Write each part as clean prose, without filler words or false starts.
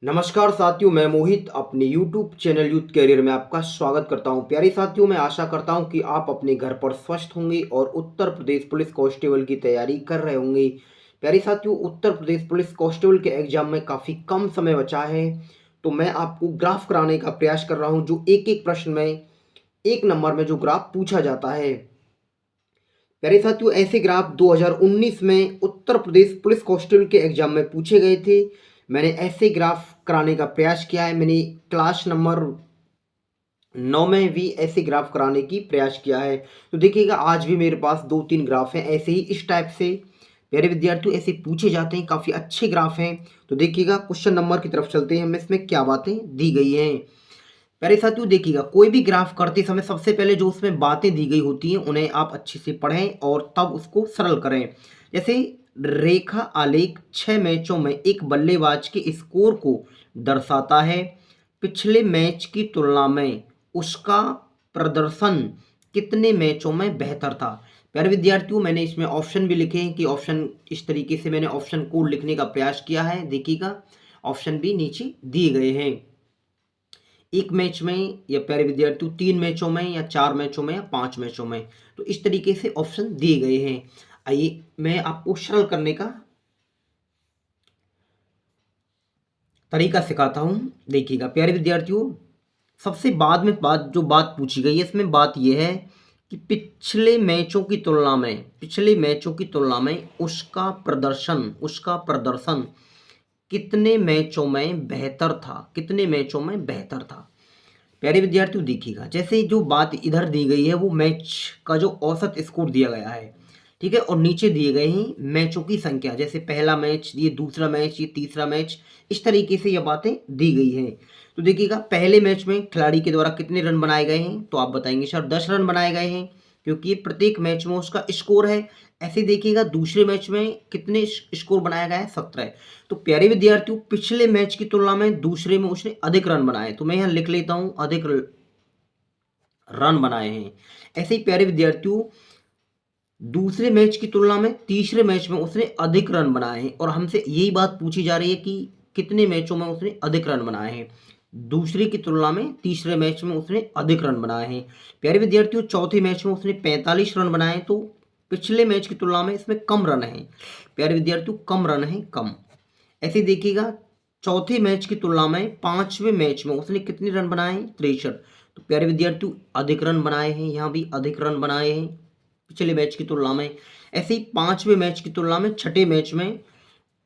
नमस्कार साथियों, मैं मोहित अपने YouTube चैनल यूथ कैरियर में आपका स्वागत करता हूं। प्यारे साथियों, मैं आशा करता हूं कि आप अपने घर पर स्वस्थ होंगे और उत्तर प्रदेश पुलिस कांस्टेबल की तैयारी कर रहे होंगे। प्यारे साथियों, उत्तर प्रदेश पुलिस कांस्टेबल के एग्जाम में काफ़ी कम समय बचा है, तो मैं आपको ग्राफ कराने का प्रयास कर रहा हूँ जो एक एक प्रश्न में एक नंबर में जो ग्राफ पूछा जाता है। प्यारे साथियों, ऐसे ग्राफ 2019 में उत्तर प्रदेश पुलिस कांस्टेबल के एग्जाम में पूछे गए थे। मैंने ऐसे ग्राफ कराने का प्रयास किया है। मैंने क्लास नंबर 9 में भी ऐसे ग्राफ कराने की प्रयास किया है। तो देखिएगा, आज भी मेरे पास 2-3 ग्राफ हैं ऐसे ही इस टाइप से। प्यारे विद्यार्थियों, ऐसे पूछे जाते हैं, काफ़ी अच्छे ग्राफ हैं। तो देखिएगा, क्वेश्चन नंबर की तरफ चलते हैं, हमें इसमें क्या बातें दी गई हैं। प्यारे साथियों, देखिएगा, कोई भी ग्राफ करते समय सबसे पहले जो उसमें बातें दी गई होती हैं उन्हें आप अच्छे से पढ़ें और तब उसको सरल करें। जैसे रेखा आलेख 6 मैचों में एक बल्लेबाज के स्कोर को दर्शाता है। पिछले मैच की तुलना में उसका प्रदर्शन कितने मैचों में बेहतर था। प्यारे विद्यार्थियों, मैंने इसमें ऑप्शन भी लिखे हैं कि ऑप्शन इस तरीके से मैंने ऑप्शन कोड लिखने का प्रयास किया है। देखिएगा, ऑप्शन भी नीचे दिए गए हैं। एक मैच में या प्यारे विद्यार्थियों 3 मैचों में या 4 मैचों में या 5 मैचों में, तो इस तरीके से ऑप्शन दिए गए हैं। आइए मैं आपको सरल करने का तरीका सिखाता हूं। देखिएगा प्यारे विद्यार्थियों, सबसे बाद में बात पूछी गई है, इसमें बात यह है कि पिछले मैचों की तुलना में उसका प्रदर्शन कितने मैचों में बेहतर था। प्यारे विद्यार्थियों, देखिएगा, जैसे जो बात इधर दी गई है वो मैच का जो औसत स्कोर दिया गया है, ठीक है, और नीचे दिए गए हैं मैचों की संख्या। जैसे पहला मैच, ये दूसरा मैच, ये तीसरा मैच, इस तरीके से ये बातें दी गई हैं। तो देखिएगा, पहले मैच में खिलाड़ी के द्वारा कितने रन बनाए गए हैं, तो आप बताएंगे सर 10 रन बनाए गए हैं, क्योंकि ये प्रत्येक मैच में उसका स्कोर है। ऐसे देखिएगा, दूसरे मैच में कितने स्कोर बनाया गया है, 17। तो प्यारे विद्यार्थियों, पिछले मैच की तुलना में दूसरे में उसने अधिक रन बनाए, तो मैं यहाँ लिख लेता हूँ अधिक रन बनाए हैं। ऐसे ही प्यारे विद्यार्थियों, दूसरे मैच की तुलना में तीसरे मैच में उसने अधिक रन बनाए हैं, और हमसे यही बात पूछी जा रही है कि कितने मैचों में उसने अधिक रन बनाए हैं। दूसरे की तुलना में तीसरे मैच में उसने अधिक रन बनाए हैं। प्यारे विद्यार्थियों, चौथे मैच में उसने 45 रन बनाए, तो पिछले मैच की तुलना में इसमें कम रन है। प्यारे विद्यार्थियों, कम रन है, कम। ऐसे देखिएगा, चौथे मैच की तुलना में पांचवें मैच में उसने कितने रन बनाए हैं, 63। तो प्यारे विद्यार्थियों, अधिक रन बनाए हैं, यहाँ भी अधिक रन बनाए हैं पिछले मैच की तुलना में। ऐसे ही पांचवें मैच की तुलना में छठे मैच में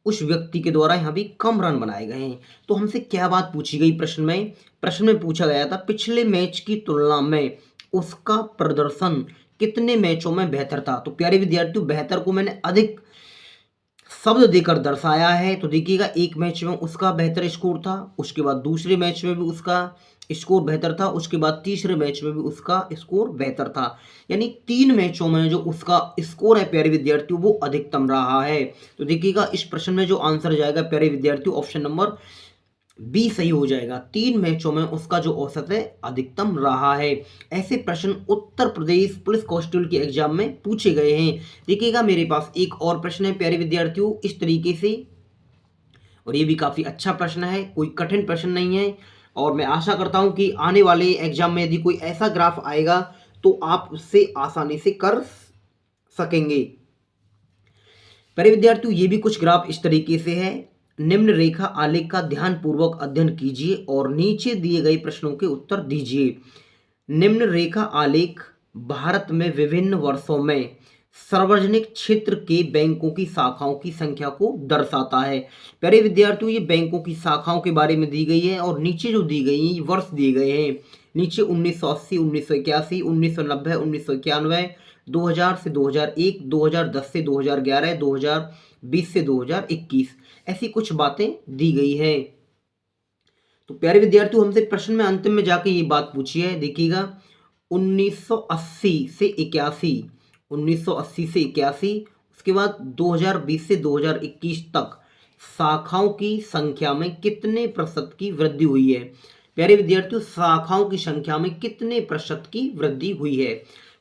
उस व्यक्ति के द्वारा यहाँ भी कम रन बनाए गए हैं। तो हमसे क्या बात पूछी गई प्रश्न में पूछा गया था पिछले मैच की तुलना में उसका प्रदर्शन कितने मैचों में बेहतर था। तो प्यारे विद्यार्थियों, बेहतर को मैंने अधिक शब्द देकर दर्शाया है। तो देखिएगा, एक मैच में उसका बेहतर स्कोर था, उसके बाद दूसरे मैच में भी उसका स्कोर बेहतर था, उसके बाद तीसरे मैच में भी उसका स्कोर बेहतर था। यानी 3 मैचों में जो उसका स्कोर है प्यारे विद्यार्थियों, वो अधिकतम रहा है। तो देखिएगा, इस प्रश्न में जो आंसर जाएगा प्यारे विद्यार्थियों, ऑप्शन नंबर बी सही हो जाएगा। 3 मैचों में उसका जो औसत है अधिकतम रहा है। ऐसे प्रश्न उत्तर प्रदेश पुलिस कांस्टेबल के एग्जाम में पूछे गए हैं। देखिएगा, मेरे पास एक और प्रश्न है प्यारे विद्यार्थियों इस तरीके से, और ये भी काफ़ी अच्छा प्रश्न है, कोई कठिन प्रश्न नहीं है। और मैं आशा करता हूं कि आने वाले एग्जाम में यदि कोई ऐसा ग्राफ आएगा तो आप उससे आसानी से कर सकेंगे। प्यारे विद्यार्थियों, ये भी कुछ ग्राफ इस तरीके से है। निम्न रेखा आलेख का ध्यानपूर्वक अध्ययन कीजिए और नीचे दिए गए प्रश्नों के उत्तर दीजिए। निम्न रेखा आलेख भारत में विभिन्न वर्षों में सार्वजनिक क्षेत्र के बैंकों की शाखाओं की संख्या को दर्शाता है। प्यारे विद्यार्थियों, ये बैंकों की शाखाओं के बारे में दी गई है, और नीचे जो दी गई है ये वर्ष दिए गए हैं। नीचे 1980, 1981, 1990, 1991, 2000 से 2001, 2010 से 2011, 2020 से 2021, ऐसी कुछ बातें दी गई है। तो प्यारे विद्यार्थियों, हमसे प्रश्न में अंतिम में जाके ये बात पूछी है। देखिएगा, 1980 से 81, 1980 से 81, उसके बाद 2020 से 2021 तक शाखाओं की संख्या में कितने प्रतिशत की वृद्धि हुई है। प्यारे विद्यार्थियों, शाखाओं की संख्या में कितने प्रतिशत की वृद्धि हुई है।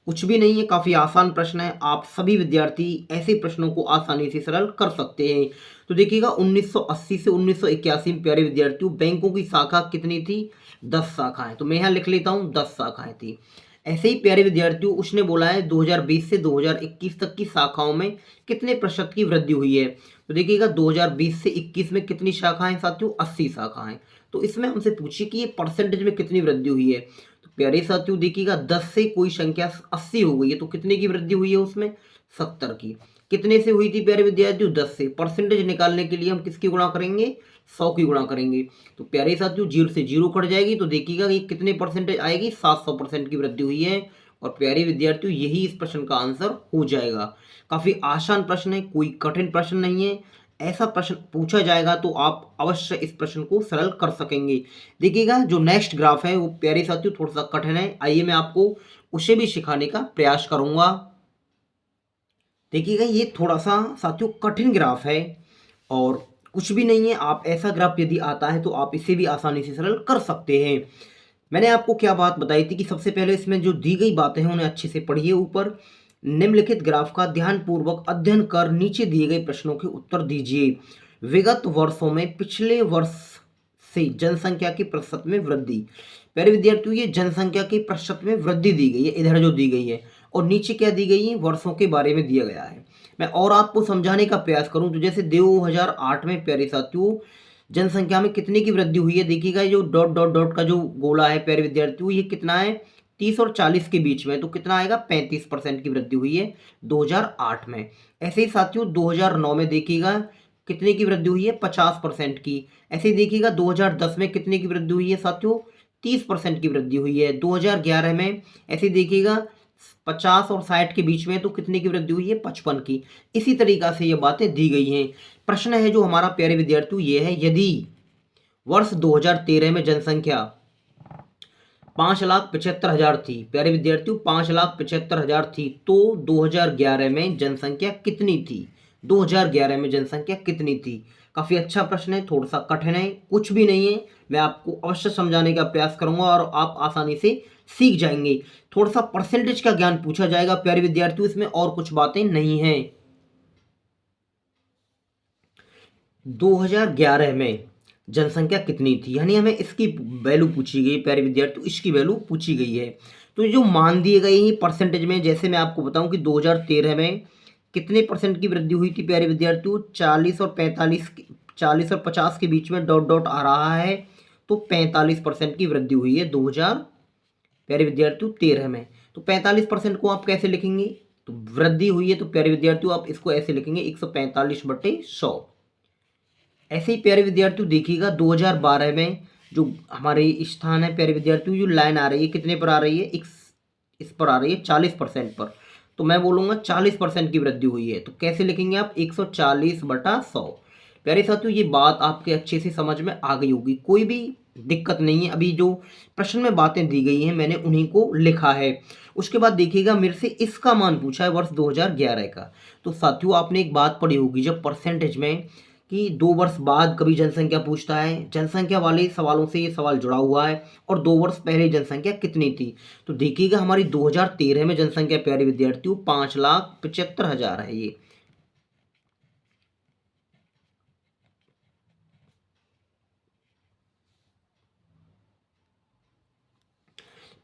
कुछ भी नहीं है, काफ़ी आसान प्रश्न है। आप सभी विद्यार्थी ऐसे प्रश्नों को आसानी से सरल कर सकते हैं। तो देखिएगा 1980 से 1981 में प्यारे विद्यार्थियों बैंकों की शाखा कितनी थी? 10 शाखाएं। तो मैं यहाँ लिख लेता हूँ 10 शाखाएं थी। ऐसे ही प्यारे विद्यार्थियों उसने बोला है 2020 से 2021 तक की शाखाओं में कितने प्रतिशत की वृद्धि हुई है। तो देखिएगा 2020 से 21 में कितनी शाखाएं साथियों? 80 शाखाएं। तो इसमें हमसे पूछिए कि ये परसेंटेज में कितनी वृद्धि हुई है। तो प्यारे साथियों देखिएगा 10 से कोई संख्या 80 हो गई है तो कितने की वृद्धि हुई है उसमें? 70 की। कितने से हुई थी प्यारे विद्यार्थियों? 10 से। परसेंटेज निकालने के लिए हम किसकी गुणा करेंगे? 100 की गुणा करेंगे। तो प्यारे साथियों 0 से 0 कट जाएगी तो देखिएगा ये कितने परसेंटेज आएगी? 700% की वृद्धि हुई है। और प्यारे विद्यार्थियों यही इस प्रश्न का आंसर हो जाएगा। काफी आसान प्रश्न है, कोई कठिन प्रश्न नहीं है। ऐसा प्रश्न पूछा जाएगा तो आप अवश्य इस प्रश्न को सरल कर सकेंगे। देखिएगा जो नेक्स्ट ग्राफ है वो प्यारे साथियों थोड़ा सा कठिन है, आइए मैं आपको उसे भी सिखाने का प्रयास करूंगा। देखिएगा ये थोड़ा सा साथियों कठिन ग्राफ है और कुछ भी नहीं है, आप ऐसा ग्राफ यदि आता है तो आप इसे भी आसानी से सरल कर सकते हैं। मैंने आपको क्या बात बताई थी कि सबसे पहले इसमें जो दी गई बातें हैं उन्हें अच्छे से पढ़िए। ऊपर निम्नलिखित ग्राफ का ध्यानपूर्वक अध्ययन कर नीचे दिए गए प्रश्नों के उत्तर दीजिए। विगत वर्षों में पिछले वर्ष से जनसंख्या के प्रतिशत में वृद्धि। प्यारे विद्यार्थियों ये जनसंख्या के प्रतिशत में वृद्धि दी गई है, इधर जो दी गई है, और नीचे क्या दी गई है? वर्षों के बारे में दिया गया है। मैं और आपको समझाने का प्रयास करूं तो जैसे 2008 में प्यारे साथियों जनसंख्या में कितने की वृद्धि हुई है? देखिएगा जो डॉट डॉट डॉट का जो गोला है प्यारे विद्यार्थियों ये कितना है? 30 और 40 के बीच में, तो कितना आएगा? 35% की वृद्धि हुई है 2008 में। ऐसे ही साथियों 2009 में देखिएगा कितने की वृद्धि हुई है? 50% की। ऐसे ही देखिएगा 2010 में कितने की वृद्धि हुई है साथियों? 30% की वृद्धि हुई है। 2011 में ऐसे ही देखिएगा 50 और 60 के बीच में, तो कितने की वृद्धि हुई है? 55 की। इसी तरीका से ये बातें दी गई हैं। प्रश्न है जो हमारा प्यारे विद्यार्थियों ये है, यदि वर्ष 2013 में जनसंख्या 5,75,000 थी, प्यारे विद्यार्थियों 5,75,000 थी, तो 2011 में जनसंख्या कितनी थी? 2011 में जनसंख्या कितनी थी? काफी अच्छा प्रश्न है, थोड़ा सा कठिन है, कुछ भी नहीं है। मैं आपको अवश्य समझाने का प्रयास करूंगा और आप आसानी से सीख जाएंगे। थोड़ा सा परसेंटेज का ज्ञान पूछा जाएगा प्यारे विद्यार्थियों, इसमें और कुछ बातें नहीं है। 2011 में जनसंख्या कितनी थी, यानी हमें इसकी वैल्यू पूछी गई प्यारे विद्यार्थियों, इसकी वैल्यू पूछी गई है। तो ये जो मान दिए गए हैं परसेंटेज में, जैसे मैं आपको बताऊं कि 2013 में कितने परसेंट की वृद्धि हुई थी प्यारे विद्यार्थियों? 40 और 45, 40 और 50 के बीच में डॉट डॉट आ रहा है, तो 45% की वृद्धि हुई है 2000 प्यारे विद्यार्थियों 13 में। तो 45% को आप कैसे लिखेंगे? तो वृद्धि हुई है तो प्यारे विद्यार्थियों आप इसको ऐसे लिखेंगे 145/100। ऐसे ही प्यारे विद्यार्थियों देखिएगा 2012 में जो हमारे स्थान है प्यारे विद्यार्थियों, जो लाइन आ रही है कितने पर आ रही है? इस पर आ रही है 40% पर। तो मैं बोलूँगा 40% की वृद्धि हुई है, तो कैसे लिखेंगे आप? 140/100। प्यारे साथियों ये बात आपके अच्छे से समझ में आ गई होगी, कोई भी दिक्कत नहीं है। अभी जो प्रश्न में बातें दी गई हैं मैंने उन्हीं को लिखा है। उसके बाद देखिएगा मेरे से इसका मान पूछा है वर्ष 2011 का। तो साथियों आपने एक बात पढ़ी होगी जब परसेंटेज में कि 2 वर्ष बाद कभी जनसंख्या पूछता है, जनसंख्या वाले सवालों से ये सवाल जुड़ा हुआ है, और 2 वर्ष पहले जनसंख्या कितनी थी। तो देखिएगा हमारी 2013 में जनसंख्या प्यारे विद्यार्थियों 5,75,000 है ये।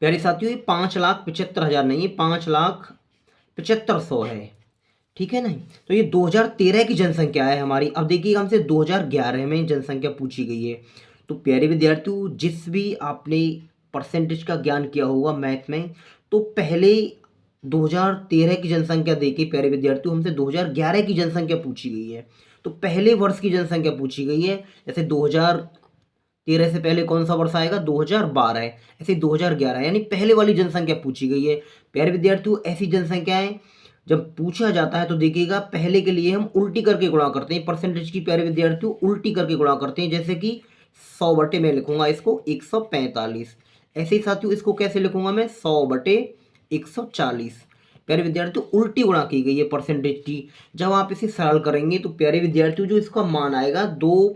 प्यारे साथियों ये 5,75,000 नहीं है, 5,75,100 है। ठीक है ना? तो ये 2013 की जनसंख्या है हमारी। अब देखिए हमसे 2011 में जनसंख्या पूछी गई है। तो प्यारे विद्यार्थियों जिस भी आपने परसेंटेज का ज्ञान किया होगा मैथ में, तो पहले 2013 की जनसंख्या देखिए प्यारे विद्यार्थियों, हमसे 2011 की जनसंख्या पूछी गई है। तो पहले वर्ष की जनसंख्या पूछी गई है। जैसे 2013 से पहले कौन सा वर्ष आएगा? 2012 है। ऐसे 2011 यानी पहले वाली जनसंख्या पूछी गई है। प्यारे विद्यार्थियों ऐसी जनसंख्याएं जब पूछा जाता है तो देखिएगा पहले के लिए हम उल्टी करके गुणा करते हैं, परसेंटेज की प्यारे विद्यार्थियों उल्टी करके गुणा करते हैं। जैसे कि 100 मैं लिखूंगा इसको 145। ऐसे ही साथियों इसको कैसे लिखूंगा मैं? 100/140। प्यारे विद्यार्थियों उल्टी गुणा की गई है परसेंटेज की। जब आप इसे सरल करेंगे तो प्यारे विद्यार्थियों जो इसका मान आएगा 2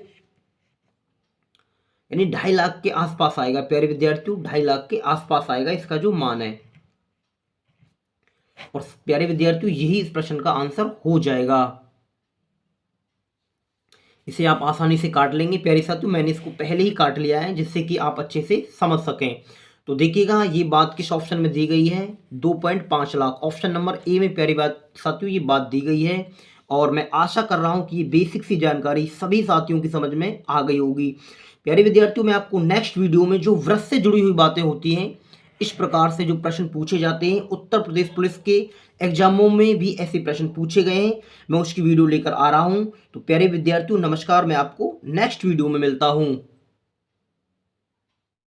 यानी 2.5 लाख के आसपास आएगा। प्यारे विद्यार्थियों 2.5 लाख के आसपास आएगा इसका जो मान है। और प्यारे विद्यार्थियों यही इस प्रश्न का आंसर हो जाएगा। इसे आप आसानी से काट लेंगे प्यारे साथियों, मैंने इसको पहले ही काट लिया है जिससे कि आप अच्छे से समझ सकें। तो देखिएगा ये बात किस ऑप्शन में दी गई है, 2.5 लाख, ऑप्शन नंबर ए में प्यारी बात साथियों ये बात दी गई है। और मैं आशा कर रहा हूँ कि ये बेसिक सी जानकारी सभी साथियों की समझ में आ गई होगी। प्यारे विद्यार्थियों मैं आपको नेक्स्ट वीडियो में जो व्रत से जुड़ी हुई बातें होती हैं, इस प्रकार से जो प्रश्न पूछे जाते हैं, उत्तर प्रदेश पुलिस के एग्जामों में भी ऐसे प्रश्न पूछे गए हैं, मैं उसकी वीडियो लेकर आ रहा हूं। तो प्यारे विद्यार्थियों नमस्कार, मैं आपको नेक्स्ट वीडियो में मिलता हूं।